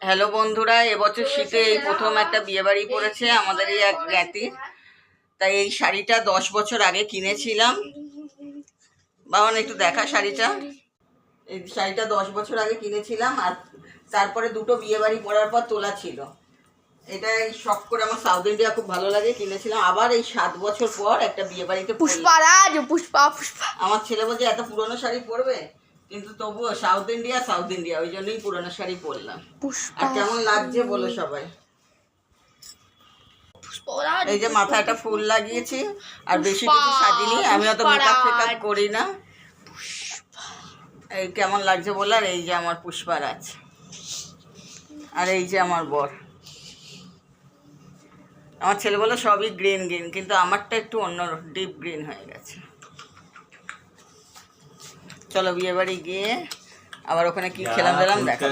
Hello বন্ধুরা, এবছর শীতে এই প্রথম একটা বিয়ে বাড়ি পড়েছে আমাদের এই এক জ্ঞাতির। তাই এই শাড়িটা 10 বছর আগে কিনেছিলাম। বাবা একটু দেখা শাড়িটা। এই শাড়িটা 10 বছর আগে কিনেছিলাম, আর তারপরে দুটো বিয়ে বাড়ি পড়ার পর তোলা ছিল। এটা এই শখ করে আমার সাউথ ইন্ডিয়া খুব ভালো লাগে, কিনেছিলাম। আবার এই 7 বছর পর একটা বিয়ে বাড়িতে পুষ্পারাজ পুষ্পা পুষ্পা। আমার ছেলে বলছে এত পুরনো শাড়ি পরবে, কিন্তু তবুও সাউথ ইন্ডিয়া ওই জন্যই পুরনো শাড়ি পরলাম। আর কেমন লাগছে বলো সবাই। এই যে মাথায় একটা ফুল লাগিয়েছি, আর বেশি কিছু সাজিনি, আমি অত মেকআপ ফেকআপ করি না। এই কেমন লাগছে বল। আর এই যে আমার পুষ্পারাজ, আর এই যে আমার বর। আমার ছেলে বলে সবই গ্রিন গ্রিন, কিন্তু আমারটা একটু অন্য ডিপ গ্রিন হয়ে গেছে। চলো বিয়ে বাড়ি গিয়ে আবার ওখানে কি খেলাম দিলাম দেখা।